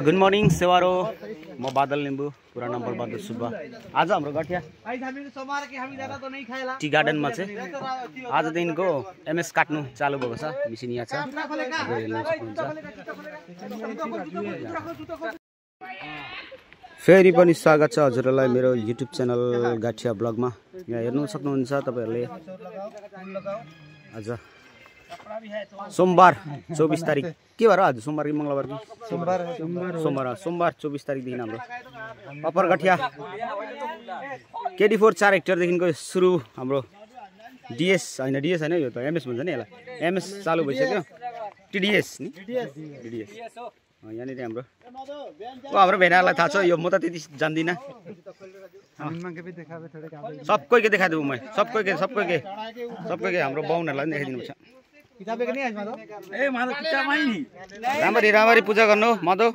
Good morning सेवारो, म बादल लिम्बू, पुरा नम्बर बादल सुब्बा। आज हाम्रो गठिया टी गार्डनमा चाहिँ आजदेखिको एमएस काट्नु चालु भएको छ। मिसिन यहाँ छ, फेरि पनि स्वागत छ हजुरहरूलाई मेरो युट्युब च्यानल गाठिया ब्लगमा। यहाँ हेर्नु सक्नुहुन्छ तपाईँहरूले। आज सोमबार 24 तारिक के भएर आज सोमबार कि मङ्गलबार कि सोमबार 24 तारिकदेखि हाम्रो अप्पर गठिया KD4 4 हेक्टरदेखिको सुरु हाम्रो डिएस होइन यो त एमएस भन्छ नि यसलाई। एमएस चालु भइसक्यो। टिडिएस नि टिडिएस यहाँनिर हाम्रो भेनालाई थाहा छ। यो म त त्यति जान्दिनँ। सबैके देखाइदेऊ म सबैके हाम्रो बाहुनहरूलाई पनि देखाइदिनुपर्छ। राम्ररी पूजा गर्नु मधु,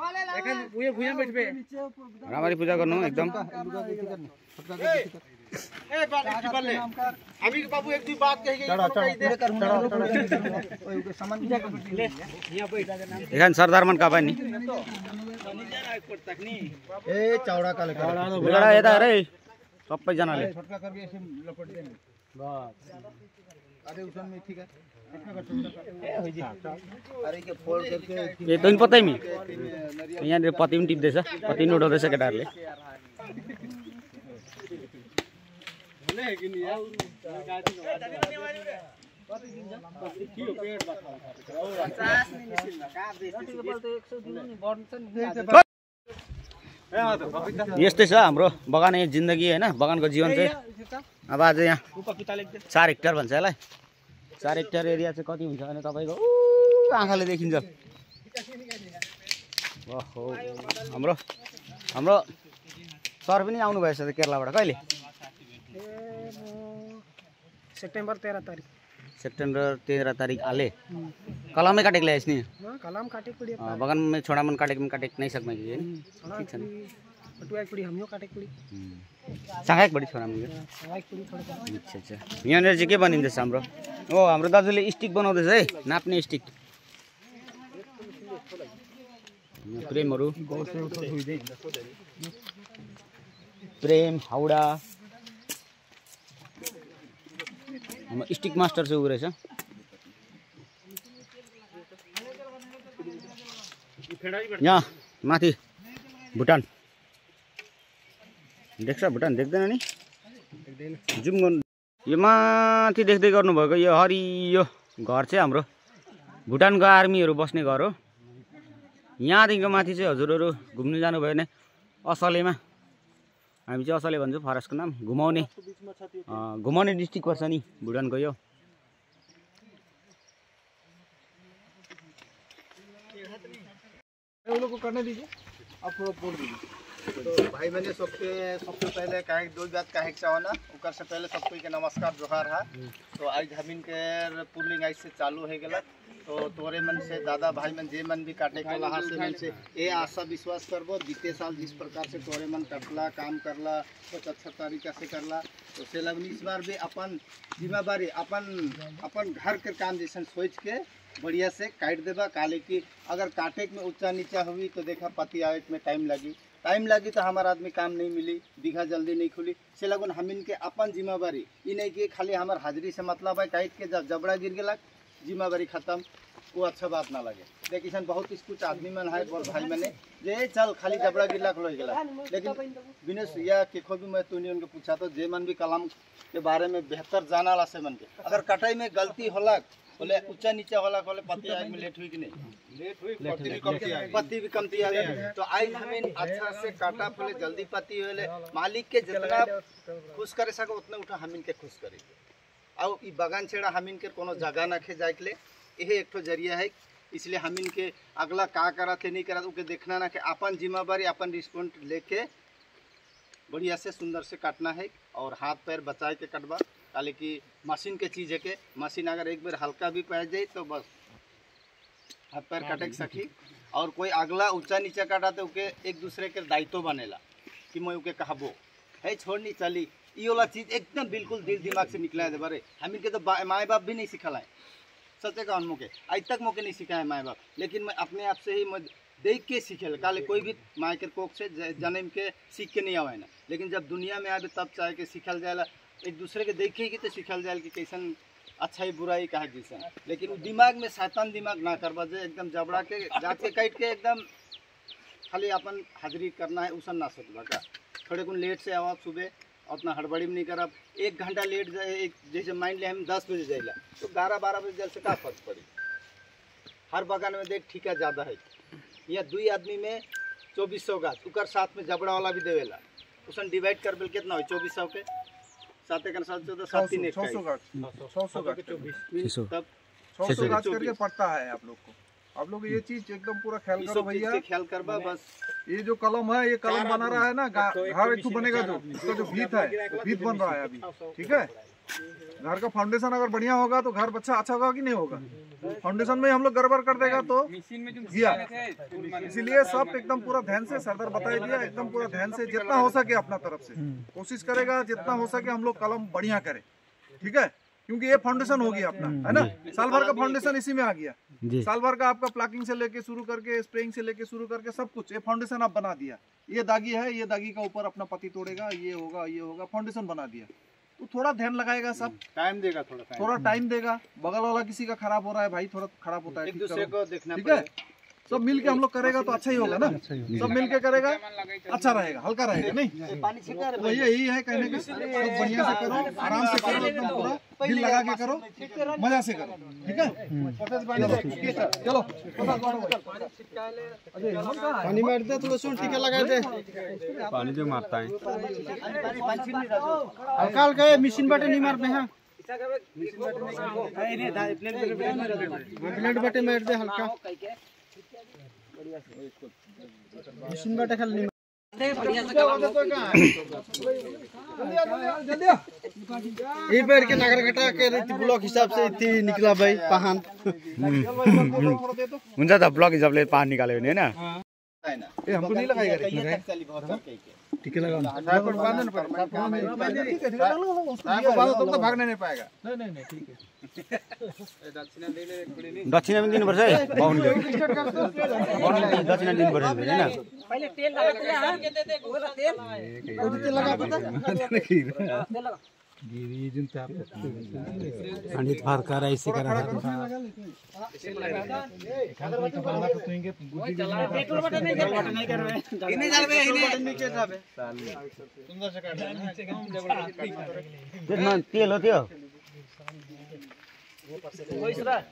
राम्ररी पूजा गर्नु एकदम। एखान सरदार मन का पानी यता अरे सबैजनाले ए तैँले पत्तै मि यहाँनिर पत्ती पनि टिप्दैछ, पत्ती पनि उठाउँदैछ केटाहरूले। यस्तै छ हाम्रो बगाने जिन्दगी होइन, बगानको जीवन चाहिँ। अब आज यहाँ 4 हेक्टर भन्छ यसलाई। 4 हेक्टर एरिया चाहिँ कति हुन्छ भने तपाईँको आँखाले देखिन्छ। ओहो हाम्रो सर पनि आउनु भएछ त केरलाबाट। कहिले? सेप्टेम्बर 13 तारिक आले। कलमै काटेको ल्याएस् नि? कलम काटेको पड़ी बगान में छोड़ा मन काटेको नहीं सकमा कि ठीक छ नि। हामीও काटेको पड़ी चाहेक बढी छोरा मुगे अच्छा यहाँनिर चाहिँ के बनिँदैछ हाम्रो? हाम्रो दाजुले स्टिक बनाउँदैछ है, नाप्ने स्टिक। प्रेमहरू प्रेम हाउडा स्टिक मास्टर चाहिँ उ रहेछ। यहाँ माथि भुटान देख्छ? भुटान देख्दैन नि? जुम गर्नु। यो माथि देख्दै गर्नुभएको यो हरियो घर चाहिँ हाम्रो भुटानको आर्मीहरू बस्ने घर हो। यहाँदेखिको माथि चाहिँ हजुरहरू घुम्नु जानुभयो भने असलेमा, हामी चाहिँ असले भन्छौँ, फरेस्टको नाम घुमाउने डिस्ट्रिक्ट पर्छ नि भुटानको यो। करने दीजिए आप बोल दीजिए। तो भाई मैंने सबसे पहले कहे 2 बात कहे चाहना ओकर से पहले सबको के नमस्कार जोहार है। तो आज हमीन के पुलिंग आज से चालू है गलत। तो तोरे मन से दादा भाई मन जे मन भी काटे के लहा से मन से ये आशा विश्वास करबो बीते साल जिस प्रकार से तोरे मन कटला काम करला कुछ अच्छा तरीका से करला। तो से लगनी इस बार भी अपन जिम्मेदारी अपन घर के काम जैसे सोच के बढ़िया से काट देबा। काले की अगर काटे में ऊंचा नीचा हुई तो देखा पति आवे में टाइम लगी तो हमारा आदमी काम नहीं मिली, बीघा जल्दी नहीं खुली। से लगन हमिन के अपन जिम्मेदारी इ नहीं कि खाली हमार हाजिरी से मतलब है। काट के जब जबड़ा गिर गया जिम्मेदारी खत्म, वो अच्छा बात ना लगे। लेकिन बहुत कुछ आदमी मन है बोल भाई मैंने जे चल खाली जबड़ा गिरला लो गला। लेकिन बिना या केखो भी मैं तूने उनके पूछा तो जे मन भी कलम के बारे में बेहतर जाना ला से मन के अगर कटाई में गलती होला बोले ऊंचा नीचा होला बोले पत्ती आए में लेट हुई कि नहीं? पत्ती भी कमती आ गई। तो आज हमें अच्छा से काटा बोले जल्दी पत्ती होले मालिक के जितना खुश करे सको उतना उठा हमिन के खुश करे। और ई बगान छेड़ा हमिन के कोनो जगह ना खे जाए के लिए यही एक तो जरिया है। इसलिए हमिन के अगला का करा थे नहीं करा उके देखना ना कि अपन जिम्मेदारी अपन रिस्पॉन्ड लेके बढ़िया से सुंदर से काटना है और हाथ पैर बचाए के कटवा। काले की मशीन के चीज़ है के मशीन अगर एक बार हल्का भी पड़ जाए तो बस हाथ पैर कटे सकी। और कोई अगला ऊंचा नीचा काटा तो उके एक दूसरे के दायित्व बनेला कि मैं उके कहबो है छोड़नी चली ये वाला चीज़ एकदम बिल्कुल दिल दिमाग से निकला है बारे हमी के तो माए बाप भी नहीं सिखला है सच्चे का मुके आज तक मुके नहीं सिखाए माए बाप लेकिन मैं अपने आप से ही मैं देख के सीखे काले कोई भी माए के कोख से जन्म के सीख के नहीं आवे ना लेकिन जब दुनिया में आवे तब चाहे के सीखल जाएला एक दूसरे के देखे ही तो सीखल जाए कि कैसन अच्छाई बुराई कहा जैसा लेकिन दिमाग में शैतान दिमाग ना करवा जे एकदम जबड़ा के जाके काट के एकदम खाली अपन हाजिरी करना है उसन ना सोचबा का थोड़े कुछ लेट से आवा सुबह उतना हड़बड़ी में नहीं करब 1 घंटा लेट जाए एक जैसे माइंड ले हम 10 बजे जाइला तो 11-12 बजे जल से का फर्क पड़ी हर बगान में देख ठीका ज़्यादा है या 2 आदमी में 2400 गाछ उकर साथ में जबड़ा वाला भी देवेला उसन डिवाइड कर बेल कितना हो 2400 के साथ एक साथ 600 गाछ 600 तब 600 गाछ करके पड़ता है आप लोग ये चीज एकदम पूरा ख्याल करो भैया ख्याल करबा बस ये जो कलम है ये कलम बना रहा है ना घर एक बनेगा जो इसका जो भीत है भीत बन रहा है अभी ठीक है घर का फाउंडेशन अगर बढ़िया होगा तो घर अच्छा होगा कि नहीं होगा फाउंडेशन में हम लोग गड़बड़ कर देगा तो गया इसीलिए सब एकदम पूरा ध्यान से सरदार बताई दिया एकदम पूरा ध्यान से जितना हो सके अपना तरफ से कोशिश करेगा जितना हो सके हम लोग कलम बढ़िया करें ठीक है क्योंकि ये फाउंडेशन हो गया अपना है ना साल भर का फाउंडेशन इसी में आ गया साल भर का आपका प्लाकिंग से लेके शुरू करके स्प्रेइंग से लेके शुरू करके सब कुछ ये फाउंडेशन आप बना दिया ये दागी है ये दागी का ऊपर अपना पत्ती तोड़ेगा ये होगा फाउंडेशन बना दिया तो थोड़ा ध्यान लगाएगा सब टाइम देगा थोड़ा टाइम देगा बगल वाला किसी का खराब हो रहा है भाई थोड़ा खराब होता है एक दूसरे को देखना ठीक है सब मिल के हम लोग करेगा तो अच्छा ही होगा ना सब मिल के करेगा अच्छा रहेगा हल्का रहेगा नहीं तो यही है कहने का सब बढ़िया से करो आराम से करो एकदम पूरा दिल लगा के करो मजा से करो ठीक है चलो पानी मार दे थोड़ा सुन टीका लगा दे पानी जो मारता है हल्का हल्का मशीन बाटे नहीं मारते हैं प्लेट बाटे मार दे हल्का मशीन बाटे खाली ये पेड़ के नगर घटा के ब्लॉक हिसाब से इतनी निकला भाई पहान हुन्छ त ब्लक हिसाबले पानी निकाल्यो भने हैन ये हमको नहीं लगाएगा टीके लगाओ तो भागने नहीं पाएगा नहीं ठीक है दक्षिणा पनि दिनुपर्छ है बाहुनले दक्षिणा दिनुपर्छ हैन पहले तेल लगा के दे दे गोला तेल लगा पता पंडित फारकर ऐसे करा तेल हो त्यो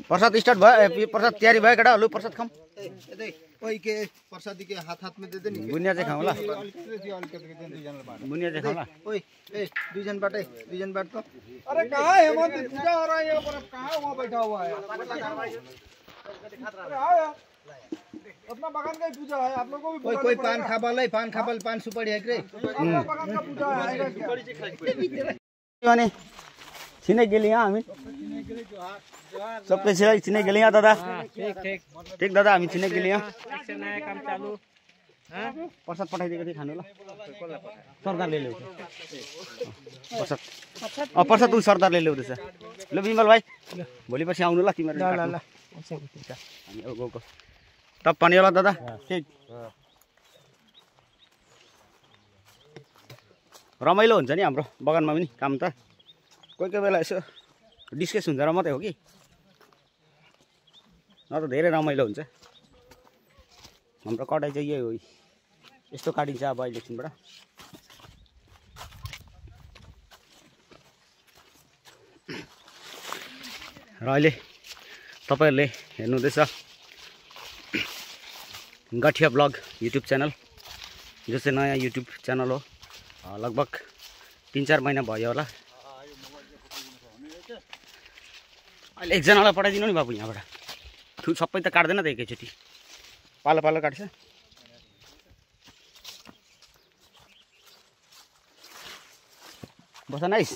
प्रसाद स्टार्ट भयो प्रसाद तयारी भयो केटा लु प्रसाद खाऊँ ओइ के प्रसादी के हाथ में दे दे नि बुनिया चाहिँ खाऊँ ल बुनिया चाहिँ खाऊँ ल ओइ ए दुईजन बाट तो अरे कहाँ है हेमंत पूजा हो रहा है यहाँ पर कहाँ वहाँ बैठा हुआ है अरे आओ यार अपना बगान का ही पूजा है आप लोगों को भी कोई पान खाबल पान सुपारी है रे अपना बगान का पूजा है भने छिनै गेली यहाँ हामी सबै छिनै गेली यहाँ दादा ठीक दादा हामी छिनै गेली यहाँ नया काम चालू प्रसाद पठाइदिएको थिएँ खानु ल सरदारले ल्याउँछ प्रसाद प्रसाद ऊ सरदारले ल्याउँदैछ ल बिमल भाइ भोलि पछि आउनु ल तिमीहरू हामी अब गएको तब पनि होला दादा ठीक रमाइलो हुन्छ नि हाम्रो बगानमा पनि काम त कोही कोही बेला यसो डिस्कस हुन्छ र मात्रै हो कि न त धेरै रमाइलो हुन्छ हाम्रो कटाइ चाहिँ यही हो यस्तो काटिन्छ अब अहिले एकछिनबाट र अहिले तपाईँहरूले हेर्नुहुँदैछ गठिया ब्लग युट्युब च्यानल जो चाहिँ नयाँ युट्युब च्यानल हो लगभग 3-4 महिना भयो होला अहिले एकजनालाई पठाइदिनु नि बाबु यहाँबाट सबै त काट्दैन त एकैचोटि पालो पालो काट्छ बस नाइस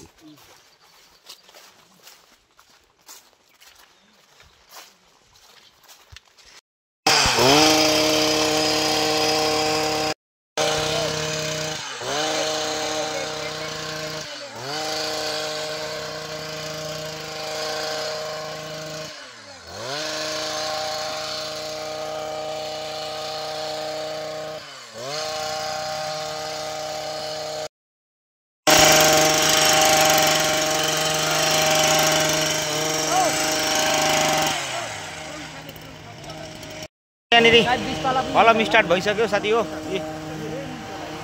यहाँनिर कलम स्टार्ट भइसक्यो साथी हो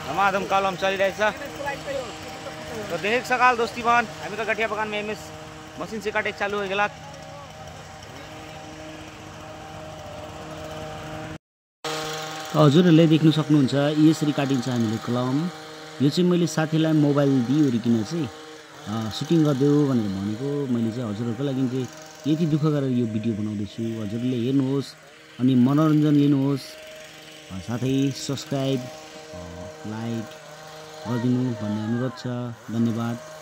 धमाधम कलम चलिरहेछ तो देख सकाल दोस्तीमान हामी त गठिया बगान में एमएस मशीन से काटे चालू हो गेला हजुरहरूले देख्न सक्नुहुन्छ यसरी काटिन्छ हामीले कलम यो चाहिँ मैले साथीलाई मोबाइल दिइओरिकन चाहिँ सुटिङ गरिदेऊ भनेर भनेको मैले चाहिँ हजुरहरूको लागि चाहिँ यति दुःख गरेर यो भिडियो बनाउँदैछु हजुरले हेर्नुहोस् अनि मनोरञ्जन लिनुहोस् साथै सब्स्क्राइब लाइक गरिदिनु भन्ने अनुरोध छ धन्यवाद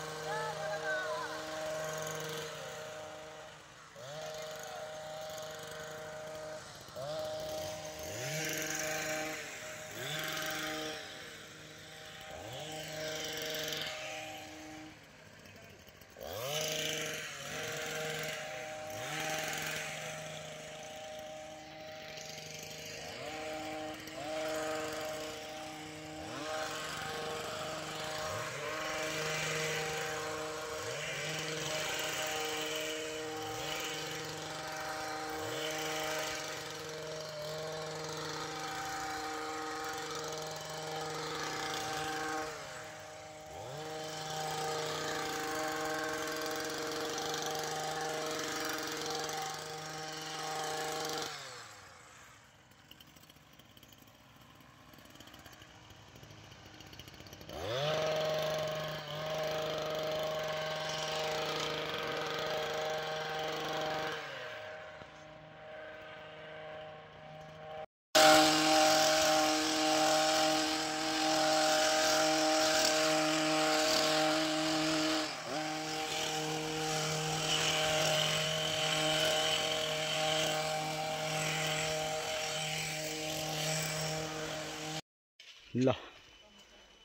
ल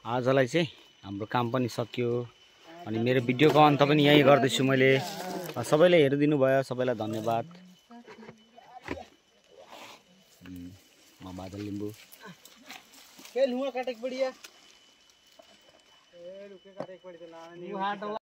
आजलाई चाहिँ हाम्रो काम पनि सकियो अनि मेरो भिडियोको अन्त पनि यही गर्दैछु मैले सबैले हेरिदिनु भयो सबैलाई धन्यवाद म बादल लिम्बू के लुगा काटेको पडिया ए रुके काटेको पडिला